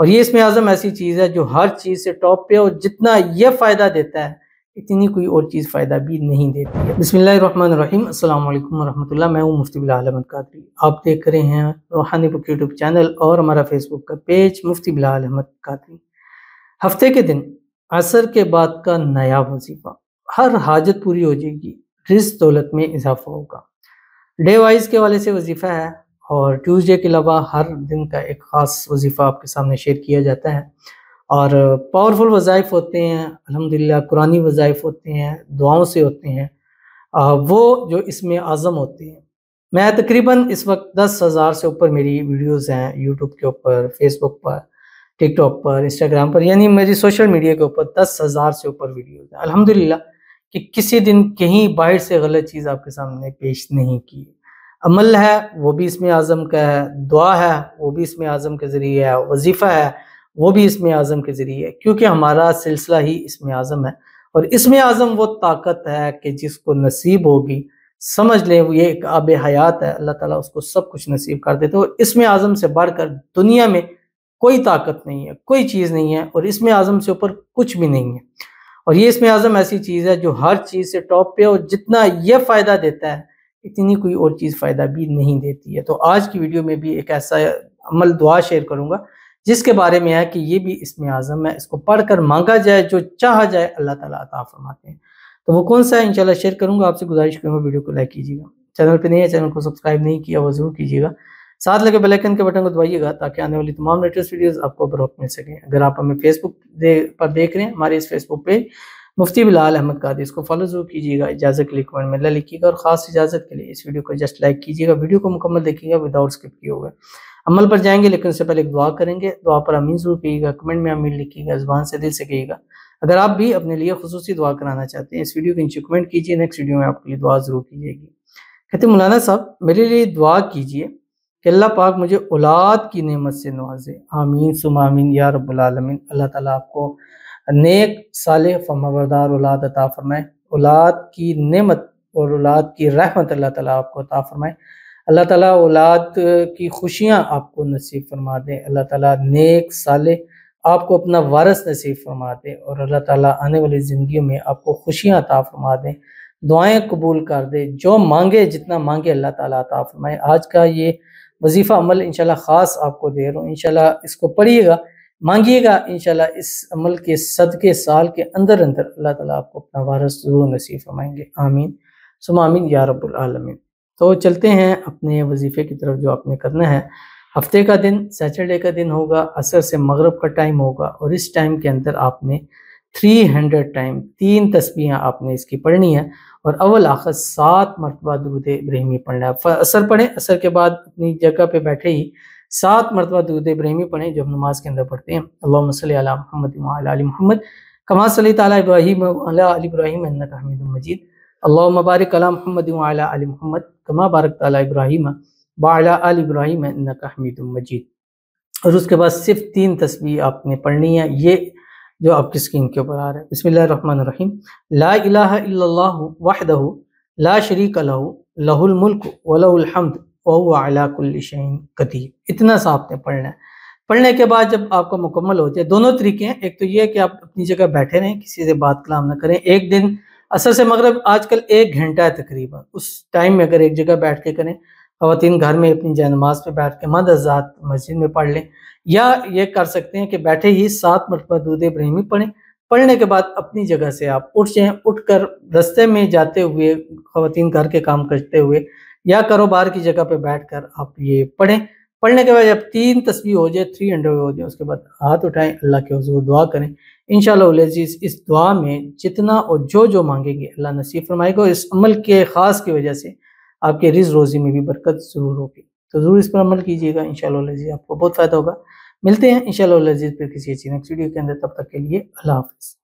और ये इसमें आज़म ऐसी चीज़ है जो हर चीज़ से टॉप पे है, और जितना ये फ़ायदा देता है इतनी कोई और चीज़ फ़ायदा भी नहीं देती है। बिस्मिल्लाहिर्रहमानिर्रहीम, अस्सलाम वालेकुम वरहमतुल्लाह। मैं हूँ मुफ्ती बिलाल अहमद कादरी। आप देख रहे हैं रूहानी बुक यूट्यूब चैनल और हमारा फेसबुक का पेज मुफ्ती बिलाल अहमद कादरी। हफ्ते के दिन असर के बाद का नया वजीफ़ा, हर हाजत पूरी हो जाएगी, रिज़्क़ दौलत में इजाफा होगा। डे वाइज के वाले से वजीफ़ा है, और ट्यूसडे के अलावा हर दिन का एक ख़ास वजीफ़ा आपके सामने शेयर किया जाता है। और पावरफुल वज़ाइफ होते हैं, अल्हम्दुलिल्लाह कुरानी वज़ाइफ होते हैं, दुआओं से होते हैं। वो जो इसमें आज़म होते हैं, मैं तकरीबन इस वक्त 10,000 से ऊपर मेरी वीडियोज़ हैं यूट्यूब के ऊपर, फेसबुक पर, टिकटॉक पर, इंस्टाग्राम पर, यानी मेरी सोशल मीडिया के ऊपर 10,000 से ऊपर वीडियोज़ हैं। अल्हम्दुलिल्लाह कि किसी दिन कहीं बाहर से गलत चीज़ आपके सामने पेश नहीं की। अमल है वो भी इसमें आज़म का है, दुआ है वो भी इसमें आज़म के ज़रिए है, वजीफ़ा है वो भी इसमें आज़म के ज़रिए है, क्योंकि हमारा सिलसिला ही इसमें आज़म है। और इसमें आज़म वो ताकत है कि जिसको नसीब होगी, समझ लें वो ये एक आब हयात है, अल्लाह ताला उसको सब कुछ नसीब कर देते हैं। और इसमें आज़म से बढ़कर दुनिया में कोई ताकत नहीं है, कोई चीज़ नहीं है, और इसमें आज़म से ऊपर कुछ भी नहीं है। और ये इसमें आज़म ऐसी चीज़ है जो हर चीज़ से टॉप पे है, और जितना ये फ़ायदा देता है इतनी कोई और चीज़ फ़ायदा भी नहीं देती है। तो आज की वीडियो में भी एक ऐसा अमल दुआ शेयर करूँगा जिसके बारे में है कि ये भी इसमें आज़म है, इसको पढ़कर मांगा जाए, जो चाहा जाए अल्लाह ताला अता फरमाते हैं। तो वो कौन सा है इंशाल्लाह शेयर करूँगा। आपसे गुजारिश करूँगा वीडियो को लाइक कीजिएगा, चैनल पे नए हैं चैनल को सब्सक्राइब नहीं किया वो ज़रूर कीजिएगा, साथ लगे बेल आइकन के बटन को दबाइएगा ताकि आने वाली तमाम लेटेस्ट वीडियोस आपको बर वक्त मिल सकें। अगर आप हमें फेसबुक पर देख रहे हैं, हमारे इस फेसबुक पेज मुफ्ती बिलाल अहमद कादरी, इसको फॉलो जरूर कीजिएगा। इजाज़त के लिए कमेंट में ला लिखिएगा, और ख़ास इजाज़त के लिए इस वीडियो को जस्ट लाइक कीजिएगा, वीडियो को मुकम्मल देखिएगा विदाउट स्किप किए हुए। अमल पर जाएंगे लेकिन उससे पहले एक दुआ करेंगे, दुआ पर आमीन जरूर कहिएगा, कमेंट में आमीन लिखिएगा, ज़ुबान से दिल से कहिएगा। अगर आप भी अपने लिए खुसूसी दुआ कराना चाहते हैं, इस वीडियो के नीचे कमेंट कीजिए, नेक्स्ट वीडियो में आपके लिए दुआ जरूर की जाएगी। कहते मौलाना साहब मेरे लिए दुआ कीजिए कि अल्लाह पाक मुझे औलाद की नेमत से नवाजे। आमीन सुम्मा आमीन या रब्बुल आलमीन। अल्लाह ताला आपको नेक सालेह फरमाबरदार औलाद अता फरमाए, औलाद की नेमत और औलाद की रहमत अल्लाह ताला आपको अता फरमाए। अल्लाह ताला औलाद की खुशियाँ आपको नसीब फरमा दे, अल्लाह ताला नेक सालेह आपको अपना वारिस नसीब फरमा दे, और अल्लाह ताला आने वाली ज़िंदगियों में आपको खुशियाँ अता फरमा दे, दुआएं कबूल कर दे, जो मांगे जितना मांगे अल्लाह ताला अता फरमाए। आज का ये वजीफ़ा अमल इंशाल्लाह ख़ास आपको दे रहा हूँ, इंशाल्लाह इसको पढ़िएगा, मांगिएगा, इंशाल्लाह इस अमल के सदके साल के अंदर अंदर अल्लाह ताला आपको अपना वारिस ज़रूर नसीब फरमाएंगे। आमीन सुम्मा आमीन या रब्बुल आलमीन। तो चलते हैं अपने वजीफ़े की तरफ जो आपने करना है। हफ्ते का दिन सैटरडे का दिन होगा, असर से मगरिब का टाइम होगा, और इस टाइम के अंदर आपने 300 टाइम 3 तस्बीहें आपने इसकी पढ़नी है, और अव्वल आखिर 7 मरतबा दुरूद इब्राहिमी पढ़ना है। असर पढ़ें, असर के बाद अपनी जगह पे बैठे ही 7 मरतबा दुरूद इब्राहिमी पढ़ें जो हम नमाज के अंदर पढ़ते हैं। अल्लाहुम्मा सल्ली अला मुहम्मद व अला आलि मुहम्मद कमा सल्लैता अला इब्राहीम व अला आलि इब्राहीम इन्नका हमीदुम मजीद। अल्लाहुम्मा बारिक अला मुहम्मद व अला आलि मुहम्मद कमा बारकता अला इब्राहीम व अला आलि इब्राहीम इन्नका हमीदुम मजीद। और उसके बाद सिर्फ 3 तस्बीह आपने पढ़नी है, ये जो आपकी स्क्रीन के ऊपर आ रहा है। बिस्मिल्लाहिर्रहमानिर्रहीम। ला इलाहा इल्लल्लाहु वहदहु ला शरीका लहु लहुल मुल्क व लहुल हम्द व हुवा अला कुल्लि शैइन कदीर। इतना सा आपने पढ़ना है। पढ़ने के बाद जब आपका मुकम्मल हो जाए, दोनों तरीके हैं, एक तो ये है कि आप अपनी जगह बैठे रहें, किसी से बात कलाम ना करें। एक दिन असर से मगरिब आजकल 1 घंटा है तकरीबन, उस टाइम में अगर एक जगह बैठ के करें, ख़वातीन घर में अपनी जय-नमाज़ पे बैठ के मद हज़ात मस्जिद में पढ़ लें, या ये कर सकते हैं कि बैठे ही 7 मरतबा दुरूद इब्राहिमी पढ़ें। पढ़ने के बाद अपनी जगह से आप उठ जाएँ, उठकर रास्ते में जाते हुए, ख़वातीन घर के काम करते हुए, या कारोबार की जगह पे बैठकर आप ये पढ़ें। पढ़ने के बाद जब 3 तस्बीह हो जाए, 300 हो जाए, उसके बाद हाथ उठाएँ, अल्लाह के हुज़ूर दुआ करें। इंशाअल्लाह अज़ीज़ इस दुआ में जितना और जो मांगेंगे अल्लाह नसीब फरमाएगा। इस अमल के ख़ास की वजह से आपके रिज़्क़ रोज़ी में भी बरकत ज़रूर होगी। तो ज़रूर इस पर अमल कीजिएगा, इंशाअल्लाह अज़ीज़ आपको बहुत फ़ायदा होगा। मिलते हैं इंशाअल्लाह अज़ीज़ फिर किसी अच्छी नेक्स्ट वीडियो के अंदर, तब तक के लिए अल्लाह हाफ़िज़।